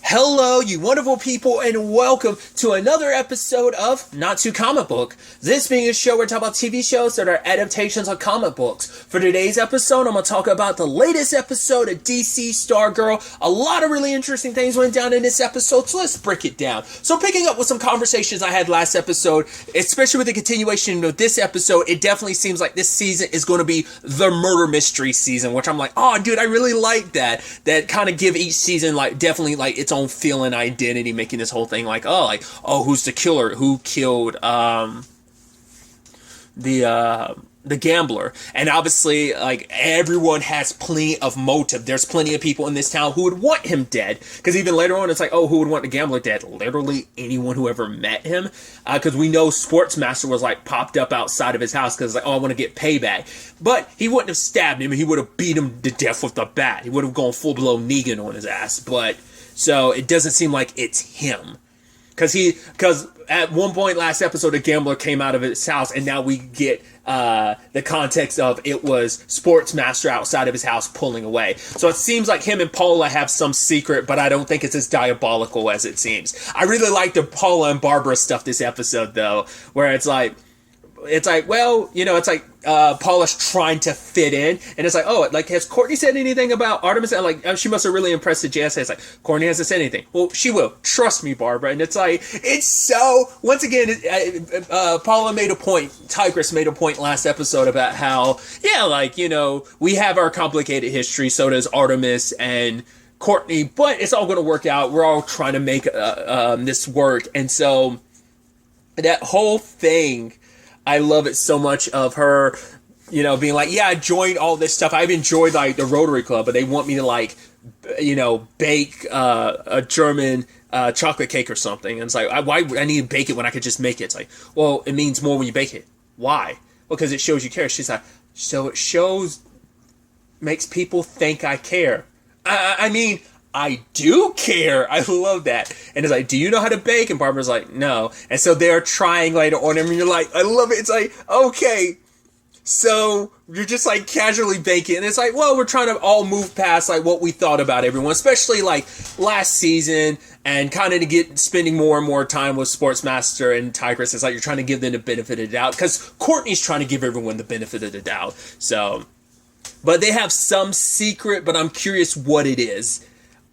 Hello, you wonderful people, and welcome to another episode of Not Too Comic Book. This being a show where we talk about TV shows that are adaptations of comic books. For today's episode, I'm going to talk about the latest episode of DC Stargirl. A lot of really interesting things went down in this episode, so let's break it down. So picking up with some conversations I had last episode, especially with the continuation of this episode, it definitely seems like this season is going to be the murder mystery season, which I'm like, oh, dude, I really like that. That kind of give each season, definitely, its own feel and identity, making this whole thing who's the killer, who killed the gambler. And obviously, everyone has plenty of motive. There's plenty of people in this town who would want him dead, because even later on it's like, oh, who would want the gambler dead? Literally anyone who ever met him, because we know Sportsmaster was popped up outside of his house because I want to get payback. But he wouldn't have stabbed him, he would have beat him to death with a bat. He would have gone full-blown Negan on his ass. But so it doesn't seem like it's him, because at one point last episode, a gambler came out of his house, and now we get the context of it was Sportsmaster outside of his house pulling away. So it seems like him and Paula have some secret, but I don't think it's as diabolical as it seems. I really like the Paula and Barbara stuff this episode, though, where Paula's trying to fit in, and it's has Courtney said anything about Artemis? And she must have really impressed the JSA. It's like, Courtney hasn't said anything. Well, she will. Trust me, Barbara. And it's so, once again, Paula made a point, Tigress made a point last episode about how, we have our complicated history, so does Artemis and Courtney, but it's all going to work out. We're all trying to make this work. And so, that whole thing, I love it so much of her, being like, yeah, I joined all this stuff. I've enjoyed the Rotary Club, but they want me to bake a German chocolate cake or something. And it's like, why would I need to bake it when I could just make it? It's like, well, it means more when you bake it. Why? Well, because it shows you care. She's like, so it makes people think I care. I do care. I love that. And it's like, do you know how to bake? And Barbara's like, no. And so they're trying later on, and you're like, I love it. It's like, okay, so you're just casually baking. And it's like, well, we're trying to all move past what we thought about everyone, especially last season, and kind of spending more and more time with Sportsmaster and Tigress. It's like you're trying to give them the benefit of the doubt, because Courtney's trying to give everyone the benefit of the doubt. So, but they have some secret, but I'm curious what it is.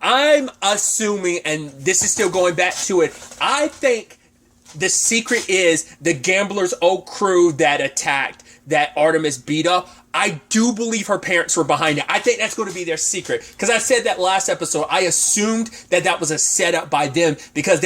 I'm assuming, and this is still going back to it, I think the secret is the Gambler's old crew that attacked, that Artemis beat up. I do believe her parents were behind it. I think that's going to be their secret. Because I said that last episode. I assumed that was a setup by them. Because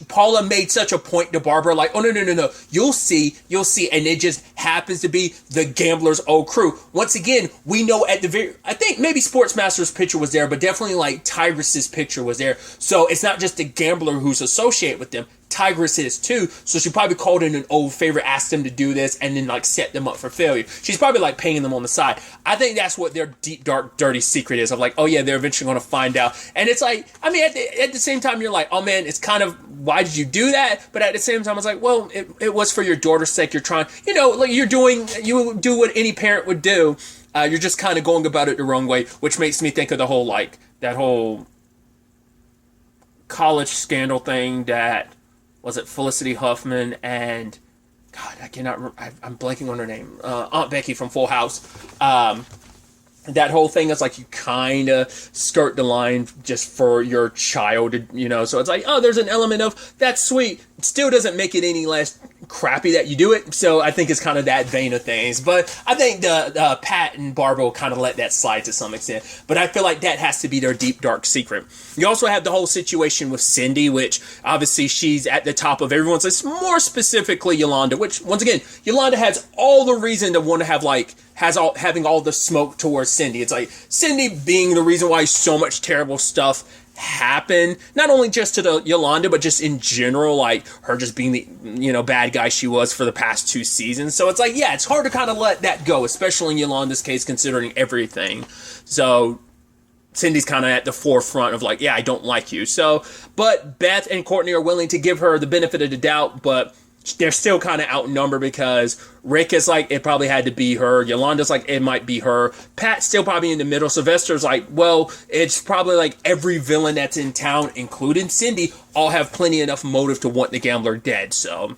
Paula made such a point to Barbara. Oh, no. You'll see. And it just happens to be the Gambler's old crew. Once again, we know I think maybe Sportsmaster's picture was there. But definitely Tigress's picture was there. So it's not just the Gambler who's associated with them. Tigress is too, so she probably called in an old favorite, asked them to do this, and then set them up for failure. She's probably paying them on the side. I think that's what their deep, dark, dirty secret is, of oh yeah, they're eventually going to find out. And it's at the same time, you're like, oh man, it's kind of, why did you do that? But at the same time, it's well, it was for your daughter's sake. You're trying, you do what any parent would do. You're just kind of going about it the wrong way, which makes me think of the whole that whole college scandal thing that. Was it Felicity Huffman and, God, I'm blanking on her name, Aunt Becky from Full House. That whole thing is you kind of skirt the line just for your child, so it's there's an element of, that's sweet. It still doesn't make it any less crappy that you do it, so I think it's kind of that vein of things. But I think the Pat and Barbara will kind of let that slide to some extent, but I feel like that has to be their deep, dark secret. You also have the whole situation with Cindy, which obviously she's at the top of everyone's list, more specifically Yolanda, which, once again, Yolanda has all the reason to want to have having all the smoke towards Cindy. It's Cindy being the reason why so much terrible stuff happened, not only just to the Yolanda, but just in general, her just being the bad guy she was for the past 2 seasons. So it's it's hard to kind of let that go, especially in Yolanda's case, considering everything. So Cindy's kind of at the forefront of I don't like you. So, but Beth and Courtney are willing to give her the benefit of the doubt, but they're still kind of outnumbered because Rick is like, it probably had to be her. Yolanda's like, it might be her. Pat's still probably in the middle. Sylvester's like, well, it's probably like every villain that's in town, including Cindy, all have plenty enough motive to want the gambler dead. So,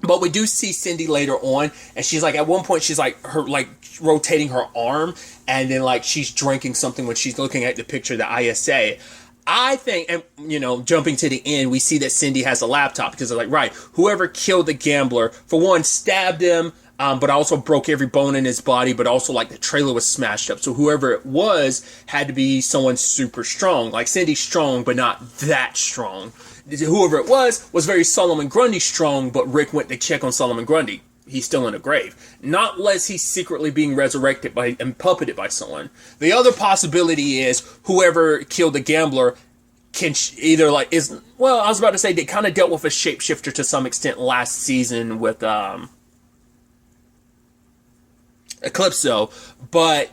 but we do see Cindy later on, and she's like, at one point, she's like, her like rotating her arm, and then like she's drinking something when she's looking at the picture of the ISA. I think, and you know, jumping to the end, we see that Cindy has a laptop because they're like, right, whoever killed the gambler, for one, stabbed him, but also broke every bone in his body, but also like the trailer was smashed up. So whoever it was had to be someone super strong. Like Cindy's strong, but not that strong. Whoever it was very Solomon Grundy strong, but Rick went to check on Solomon Grundy. He's still in a grave. Not unless he's secretly being resurrected by and puppeted by someone. The other possibility is whoever killed the gambler can either like is, well, I was about to say they kind of dealt with a shapeshifter to some extent last season with Eclipso, but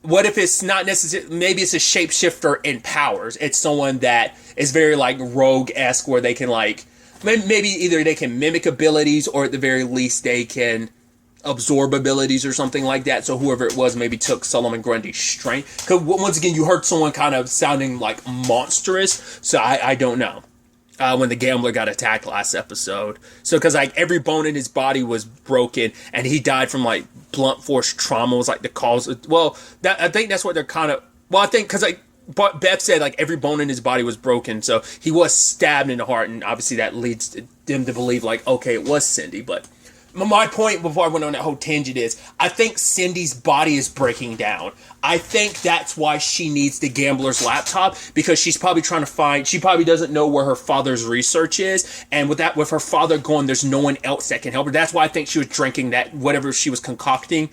what if it's not necessarily, maybe it's a shapeshifter in powers. It's someone that is very like rogue-esque where they can like, maybe either they can mimic abilities or at the very least they can absorb abilities or something like that. So whoever it was maybe took Solomon Grundy's strength. Because once again, you heard someone kind of sounding like monstrous. So I don't know. When the gambler got attacked last episode. So because like every bone in his body was broken and he died from like blunt force trauma was like the cause. Well, I think that's what they're kind of, well, I think because like, but Beth said like every bone in his body was broken, so he was stabbed in the heart, and obviously that leads them to believe like, okay, it was Cindy. But my point before I went on that whole tangent is, I think Cindy's body is breaking down. I think that's why she needs the gambler's laptop, because she's probably trying to find, she probably doesn't know where her father's research is, and with her father gone, there's no one else that can help her. That's why I think she was drinking that, whatever she was concocting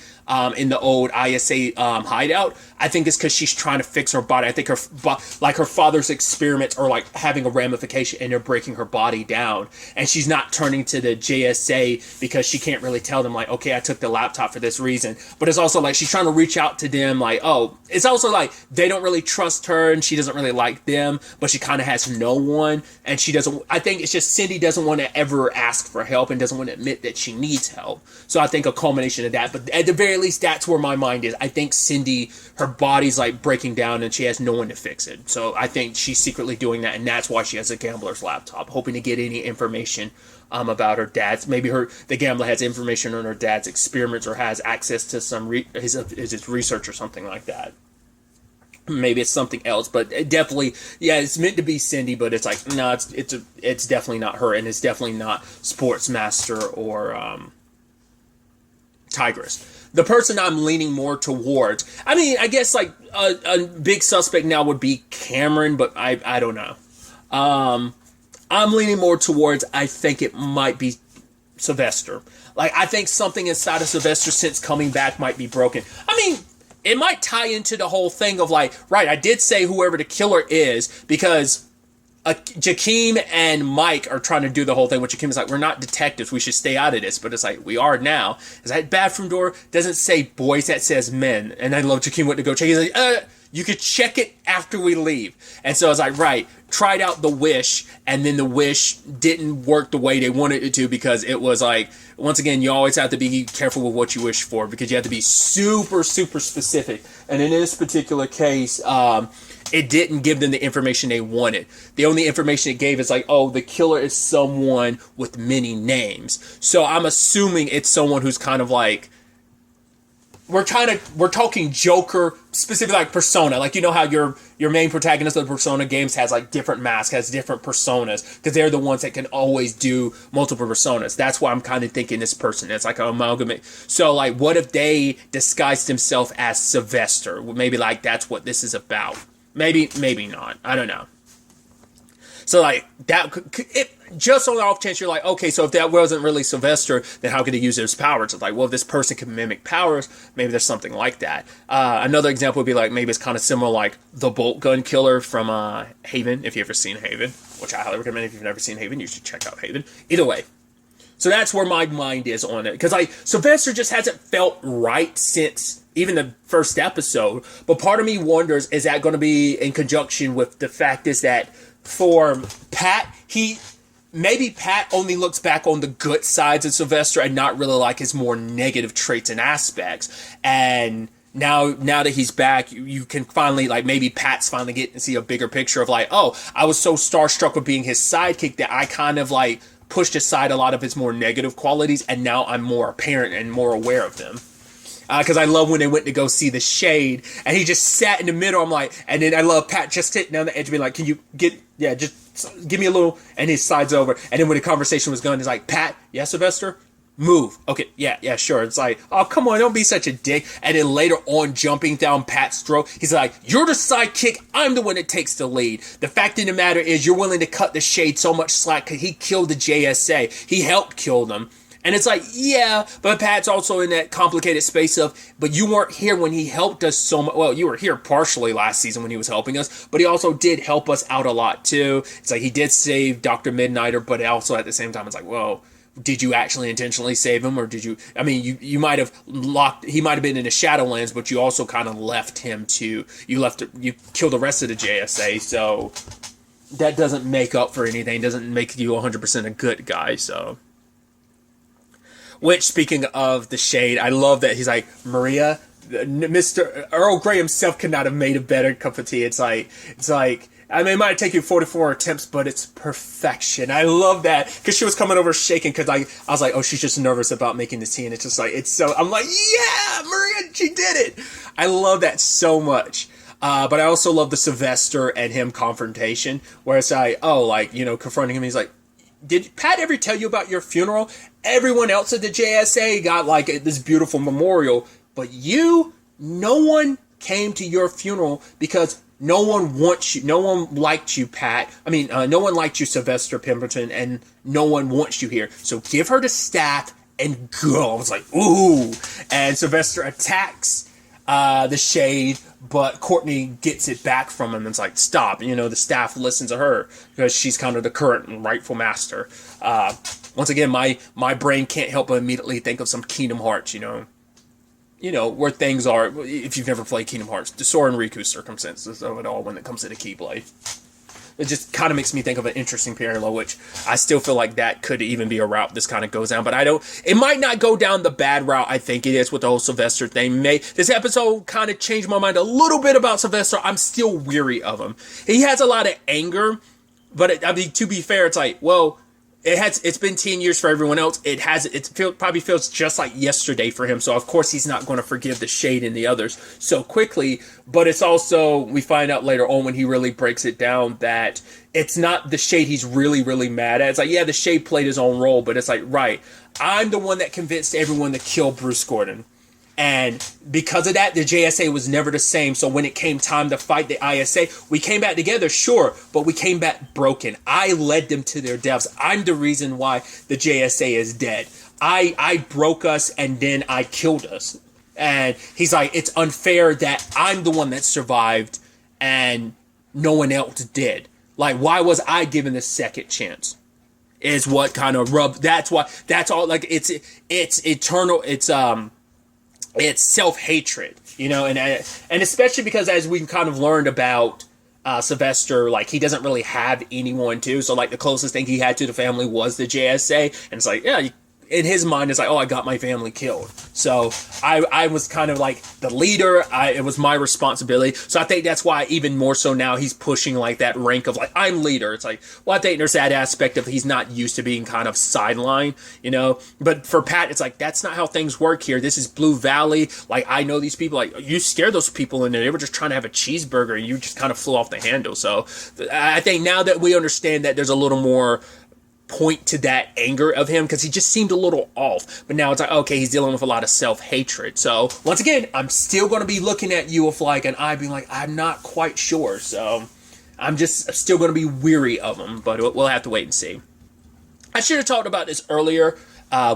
in the old ISA hideout. I think it's because she's trying to fix her body. I think her father's experiments are like having a ramification and they're breaking her body down, and she's not turning to the JSA because she can't really tell them like, okay, I took the laptop for this reason. But it's also like she's trying to reach out to them like, oh, it's also like they don't really trust her and she doesn't really like them, but she kind of has no one, and she doesn't, I think it's just Cindy doesn't want to ever ask for help and doesn't want to admit that she needs help. So I think a culmination of that, but at the very least, that's where my mind is. I think Cindy, her body's like breaking down and she has no one to fix it. So I think she's secretly doing that, and that's why she has a gambler's laptop, hoping to get any information about her dad's. Maybe the gambler has information on her dad's experiments or has access to some his research or something like that. Maybe it's something else, but it definitely, yeah, it's meant to be Cindy, but it's like, no, it's definitely not her, and it's definitely not Sportsmaster or Tigress. The person I'm leaning more towards, I mean, I guess like a big suspect now would be Cameron, but I don't know. I'm leaning more towards, I think it might be Sylvester. Like, I think something inside of Sylvester since coming back might be broken. I mean, it might tie into the whole thing of like, right, I did say whoever the killer is because Jakeem and Mike are trying to do the whole thing, which Jakeem is like, we're not detectives, we should stay out of this, but it's like, we are now. Is that bathroom door doesn't say boys, that says men. And I love Jakeem went to go check. He's like, you could check it after we leave. And so I was like, right, tried out the wish, and then the wish didn't work the way they wanted it to, because it was like, once again, you always have to be careful with what you wish for, because you have to be super, super specific. And in this particular case, it didn't give them the information they wanted. The only information it gave is like, oh, the killer is someone with many names. So I'm assuming it's someone who's kind of like, we're talking Joker, specifically like Persona. Like, you know how your main protagonist of the Persona games has like different masks, has different personas, because they're the ones that can always do multiple personas. That's why I'm kind of thinking this person. It's like an amalgamate. So like, what if they disguised themselves as Sylvester? Maybe like that's what this is about. Maybe not. I don't know. So like that, just on the off chance you're like, okay, so if that wasn't really Sylvester, then how could he use his powers? It's like, well, if this person can mimic powers, maybe there's something like that. Another example would be like, maybe it's kind of similar like the bolt gun killer from Haven, if you've ever seen Haven, which I highly recommend. If you've never seen Haven, you should check out Haven. Either way. So that's where my mind is on it. Because like Sylvester just hasn't felt right since even the first episode. But part of me wonders, is that going to be in conjunction with the fact is that for Pat, maybe Pat only looks back on the good sides of Sylvester and not really like his more negative traits and aspects. And now that he's back, you can finally, like, maybe Pat's finally getting to see a bigger picture of like, oh, I was so starstruck with being his sidekick that I kind of like pushed aside a lot of his more negative qualities, and now I'm more apparent and more aware of them. Because I love when they went to go see the Shade, and he just sat in the middle. I'm like, and then I love Pat just sitting down the edge, being like, "Can you just give me a little?" And he slides over, and then when the conversation was going, he's like, "Pat, yeah, Sylvester, move, okay, yeah, sure." It's like, oh, come on, don't be such a dick. And then later on, jumping down Pat's throat, he's like, "You're the sidekick. I'm the one that takes the lead. The fact of the matter is, you're willing to cut the Shade so much slack because he killed the JSA. He helped kill them." And it's like, yeah, but Pat's also in that complicated space of, but you weren't here when he helped us so much. Well, you were here partially last season when he was helping us, but he also did help us out a lot too. It's like he did save Dr. Midnighter, but also at the same time, it's like, well, did you actually intentionally save him, or did you? I mean, you might have locked. He might have been in the Shadowlands, but you also kind of left him to. You killed the rest of the JSA, so that doesn't make up for anything. Doesn't make you 100% a good guy. So. Which, speaking of the Shade, I love that he's like, Maria, Mr. Earl Grey himself could not have made a better cup of tea. It's like, I mean, it might take you 44 attempts, but it's perfection. I love that, because she was coming over shaking, because I was like, oh, she's just nervous about making the tea, and it's just like, I'm like, yeah, Maria, she did it. I love that so much. But I also love the Sylvester and him confrontation, where it's like, oh, like, confronting him, he's like, did Pat ever tell you about your funeral? Everyone else at the JSA got like this beautiful memorial, but no one came to your funeral because no one wants you. No one liked you, Pat. I mean, no one liked you, Sylvester Pemberton, and no one wants you here. So give her the staff and go. I was like, ooh. And Sylvester attacks the Shade, but Courtney gets it back from him and it's like, stop. The staff listens to her because she's kind of the current and rightful master. Once again, my brain can't help but immediately think of some Kingdom Hearts, where things are, if you've never played Kingdom Hearts, the Sora and Riku circumstances of it all when it comes to the Keyblade. It just kind of makes me think of an interesting parallel, which I still feel like that could even be a route this kind of goes down. But it might not go down the bad route I think it is with the whole Sylvester thing. This episode kind of changed my mind a little bit about Sylvester. I'm still weary of him. He has a lot of anger, but to be fair, it's like, well, it's been 10 years for everyone else. Probably feels just like yesterday for him. So of course he's not going to forgive the Shade and the others so quickly. But it's also, we find out later on when he really breaks it down that it's not the Shade he's really, really mad at. It's like, yeah, the Shade played his own role, but it's like, right, I'm the one that convinced everyone to kill Bruce Gordon. And because of that, the JSA was never the same. So when it came time to fight the ISA, we came back together, sure, but we came back broken. I led them to their deaths. I'm the reason why the JSA is dead. I broke us and then I killed us. And he's like, it's unfair that I'm the one that survived and no one else did. Like, why was I given a second chance? Is what kind of that's all, like, it's eternal, it's self-hatred, and especially because as we kind of learned about Sylvester, like, he doesn't really have anyone to, so like the closest thing he had to the family was the JSA, and it's like, yeah, in his mind, it's like, oh, I got my family killed. So I was kind of like the leader. It was my responsibility. So I think that's why even more so now he's pushing like that rank of like, I'm leader. It's like, well, I think there's that aspect of he's not used to being kind of sidelined, But for Pat, it's like, that's not how things work here. This is Blue Valley. Like, I know these people. Like, you scared those people in there. They were just trying to have a cheeseburger and you just kind of flew off the handle. So I think now that we understand that there's a little more point to that anger of him, because he just seemed a little off, but now it's like, okay, he's dealing with a lot of self-hatred. So once again, I'm still going to be looking at you with like an eye being like, I'm not quite sure. So I'm still going to be weary of him, but we'll have to wait and see. I should have talked about this earlier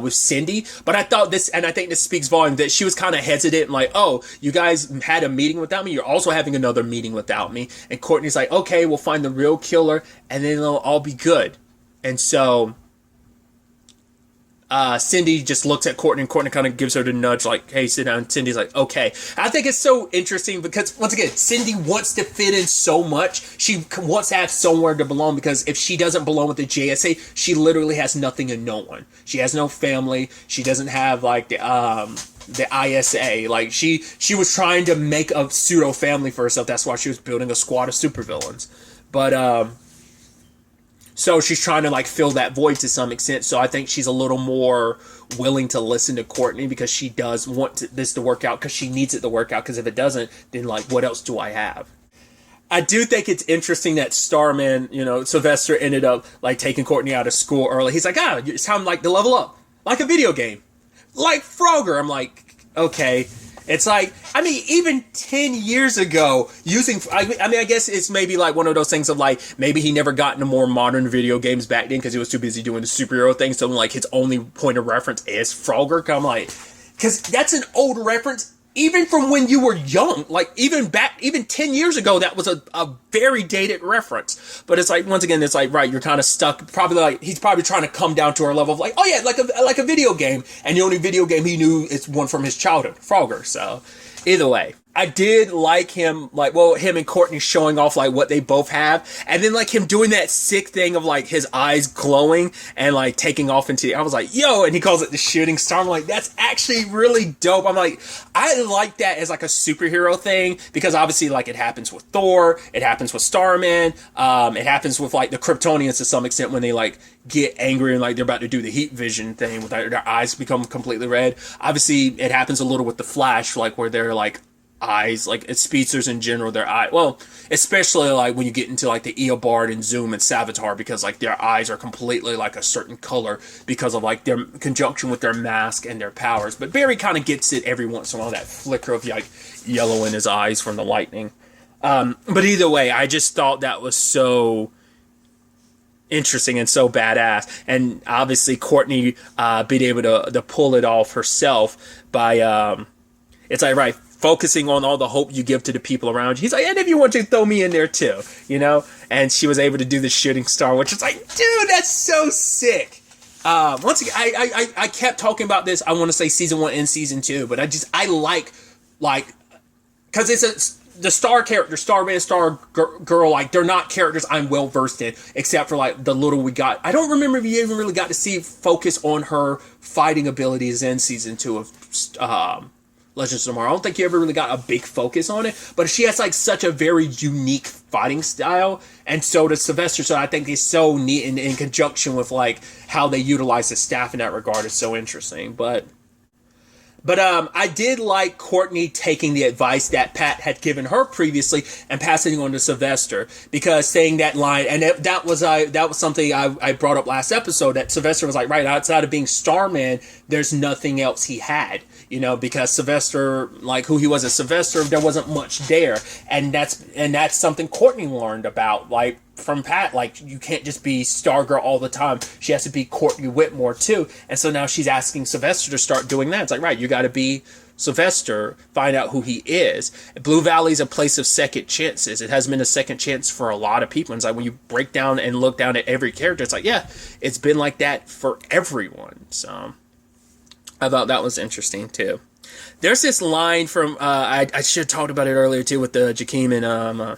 with Cindy, but I thought this, and I think this speaks volume, that she was kind of hesitant and like, oh, you guys had a meeting without me, you're also having another meeting without me. And Courtney's like, okay, we'll find the real killer and then it'll all be good. And so Cindy just looks at Courtney, and Courtney kind of gives her the nudge, like, hey, sit down. And Cindy's like, okay. I think it's so interesting because, once again, Cindy wants to fit in so much. She wants to have somewhere to belong, because if she doesn't belong with the JSA, she literally has nothing and no one. She has no family. She doesn't have, like, the ISA. Like, she was trying to make a pseudo family for herself. That's why she was building a squad of supervillains. But so she's trying to, like, fill that void to some extent. So I think she's a little more willing to listen to Courtney, because she does want this to work out, because she needs it to work out, because if it doesn't, then, like, what else do I have? I do think it's interesting that Starman, Sylvester ended up, like, taking Courtney out of school early. He's like, it's time, like, to level up. Like a video game. Like Frogger. I'm like, okay. It's like, I mean, even 10 years ago, I guess it's maybe like one of those things of like, maybe he never got into more modern video games back then because he was too busy doing the superhero thing. So like his only point of reference is Frogger. I'm like, because that's an old reference, even from when you were young. Like even 10 years ago, that was a very dated reference. But it's like, once again, it's like, right, you're kind of stuck. Probably like, he's probably trying to come down to our level of like, oh yeah, like a video game. And the only video game he knew is one from his childhood, Frogger. So either way, I did like him, him and Courtney showing off like what they both have, and then like him doing that sick thing of like his eyes glowing and like taking off into. I was like, yo, and he calls it the shooting star. I'm like, that's actually really dope. I'm like, I like that as like a superhero thing, because obviously like it happens with Thor, it happens with Starman, it happens with like the Kryptonians to some extent when they like get angry and like they're about to do the heat vision thing with their eyes become completely red. Obviously, it happens a little with the Flash, like where they're like eyes, like it's speedsters in general, their eye, well, especially like when you get into like the Eobard and Zoom and Savitar, because like their eyes are completely like a certain color because of like their conjunction with their mask and their powers. But Barry kind of gets it every once in a while, that flicker of like yellow in his eyes from the lightning. But either way, I just thought that was so interesting and so badass, and obviously Courtney being able to pull it off herself by it's like, right, focusing on all the hope you give to the people around you. He's like, and if you want to throw me in there too, and she was able to do the shooting star, which is like, dude, that's so sick. Once again, I kept talking about this, I want to say season 1 and season 2, but I like because it's the star character, Starman, Stargirl, like, they're not characters I'm well versed in, except for like the little we got. I don't remember if you even really got to see focus on her fighting abilities in season 2 of Legends of Tomorrow. I don't think you ever really got a big focus on it, but she has like such a very unique fighting style, and so does Sylvester. So I think it's so neat in conjunction with like how they utilize the staff in that regard is so interesting. But I did like Courtney taking the advice that Pat had given her previously and passing it on to Sylvester, because saying that line, and that was something I brought up last episode, that Sylvester was like, right, outside of being Starman, there's nothing else he had, because Sylvester, like who he was as Sylvester, there wasn't much there, and that's something Courtney learned about, like, from Pat. Like, you can't just be Stargirl all the time. She has to be Courtney Whitmore too. And so now she's asking Sylvester to start doing that. It's like, right, you got to be Sylvester, find out who he is. Blue Valley's a place of second chances. It has been a second chance for a lot of people. And it's like, when you break down and look down at every character, it's like, yeah, it's been like that for everyone. So I thought that was interesting too. There's this line from, I should have talked about it earlier too, with the Jakeem and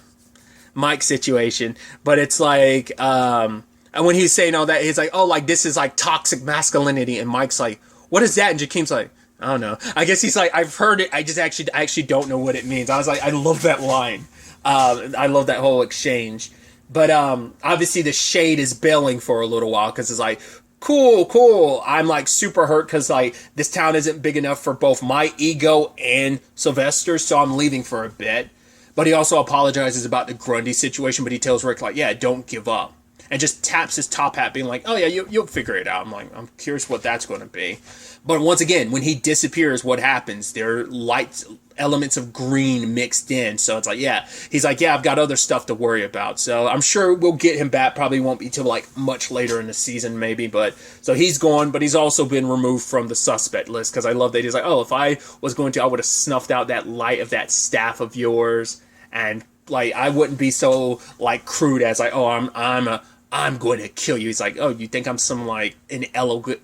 Mike situation, but it's like, and when he's saying all that, he's like, oh, like, this is like toxic masculinity, and Mike's like, what is that? And Jakeem's like, I don't know. I guess he's like, I've heard it, I actually don't know what it means. I was like, I love that line. I love that whole exchange. But obviously the shade is bailing for a little while, because it's like, cool, I'm like super hurt because like this town isn't big enough for both my ego and Sylvester, so I'm leaving for a bit. But he also apologizes about the Grundy situation, but he tells Rick, like, yeah, don't give up. And just taps his top hat, being like, oh yeah, you'll figure it out. I'm like, I'm curious what that's going to be. But once again, when he disappears, what happens? There are light elements of green mixed in. So it's like, yeah. He's like, yeah, I've got other stuff to worry about. So I'm sure we'll get him back. Probably won't be till like much later in the season, maybe. But so he's gone, but he's also been removed from the suspect list, because I love that he's like, oh, if I was going to, I would have snuffed out that light of that staff of yours. And like, I wouldn't be so like crude as like, oh, I'm I'm going to kill you. He's like, oh, you think I'm some like an elegant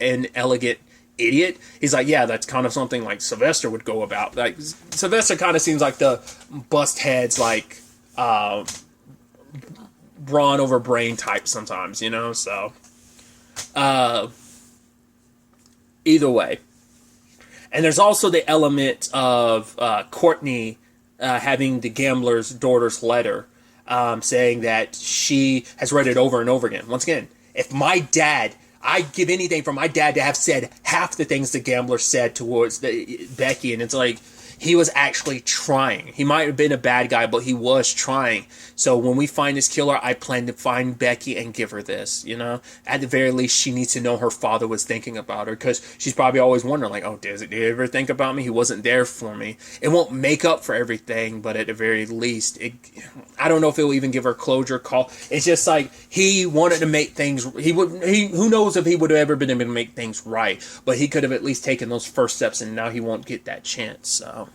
idiot? He's like, yeah, that's kind of something like Sylvester would go about. Like Sylvester kind of seems like the bust heads, like brawn over brain type sometimes, you know. So either way, and there's also the element of Courtney having the gambler's daughter's letter, saying that she has read it over and over again. Once again, if my dad, I'd give anything for my dad to have said half the things the gambler said towards Becky, and it's like, he was actually trying. He might have been a bad guy, but he was trying. So when we find this killer, I plan to find Becky and give her this, you know? At the very least, she needs to know her father was thinking about her, because she's probably always wondering, like, oh, did he ever think about me? He wasn't there for me. It won't make up for everything, but at the very least, I don't know if it will even give her closure call. It's just like, he wanted to make things, who knows if he would have ever been able to make things right, but he could have at least taken those first steps, and now he won't get that chance, so.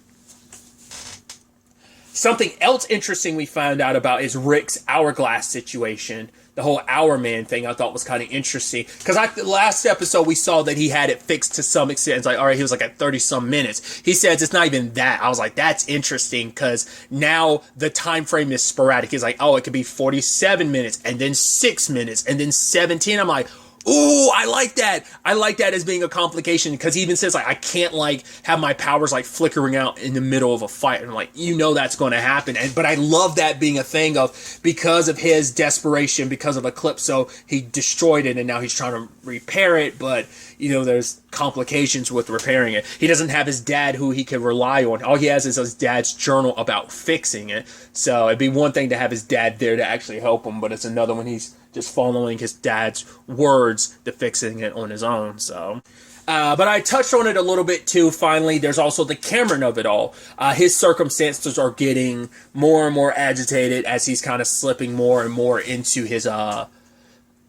Something else interesting we found out about is Rick's hourglass situation. The whole hour man thing I thought was kind of interesting. Because the last episode we saw that he had it fixed to some extent. It's like, all right, he was like at 30-some minutes. He says it's not even that. I was like, that's interesting, because now the time frame is sporadic. He's like, oh, it could be 47 minutes, and then 6 minutes, and then 17. I'm like, ooh, I like that. I like that as being a complication, because he even says, like, I can't, like, have my powers, like, flickering out in the middle of a fight. And I'm like, you know that's going to happen. But I love that being a thing of, because of his desperation, because of Eclipso, he destroyed it, and now he's trying to repair it, but, you know, there's complications with repairing it. He doesn't have his dad who he can rely on. All he has is his dad's journal about fixing it. So it'd be one thing to have his dad there to actually help him, but it's another when he's just following his dad's words to fixing it on his own. So, but I touched on it a little bit too. Finally, there's also the Cameron of it all. His circumstances are getting more and more agitated as he's kind of slipping more and more into his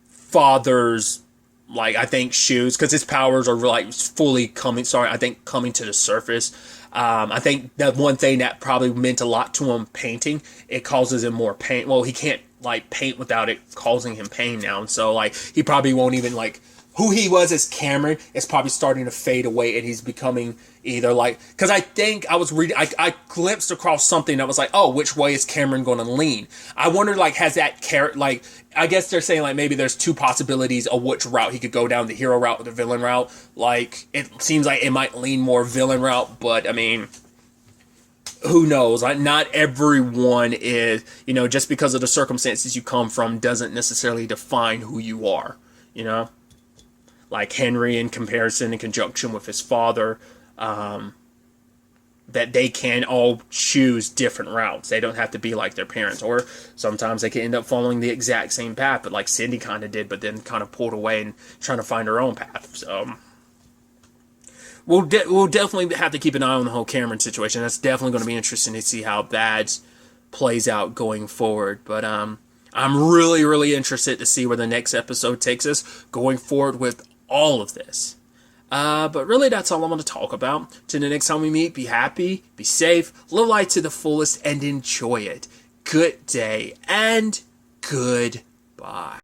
father's, like, I think, shoes, because his powers are like fully coming to the surface. I think that one thing that probably meant a lot to him, painting, it causes him more pain. Well, he can't like paint without it causing him pain now, and so like he probably won't even, like, who he was as Cameron is probably starting to fade away, and he's becoming either like, because I think I was reading, I glimpsed across something that was like, oh, which way is Cameron going to lean? I wondered, like, has that character, like, I guess they're saying, like, maybe there's two possibilities of which route he could go down, the hero route or the villain route. Like, it seems like it might lean more villain route, but I mean, who knows? Like, not everyone is, you know, just because of the circumstances you come from doesn't necessarily define who you are, you know? Like Henry, in comparison, in conjunction with his father, that they can all choose different routes. They don't have to be like their parents, or sometimes they can end up following the exact same path, but like Cindy kind of did, but then kind of pulled away and trying to find her own path. So we'll definitely have to keep an eye on the whole Cameron situation. That's definitely going to be interesting to see how VIDS plays out going forward. But I'm really, really interested to see where the next episode takes us going forward with all of this. But really, that's all I'm going to talk about. Till the next time we meet, be happy, be safe, live life to the fullest, and enjoy it. Good day, and goodbye.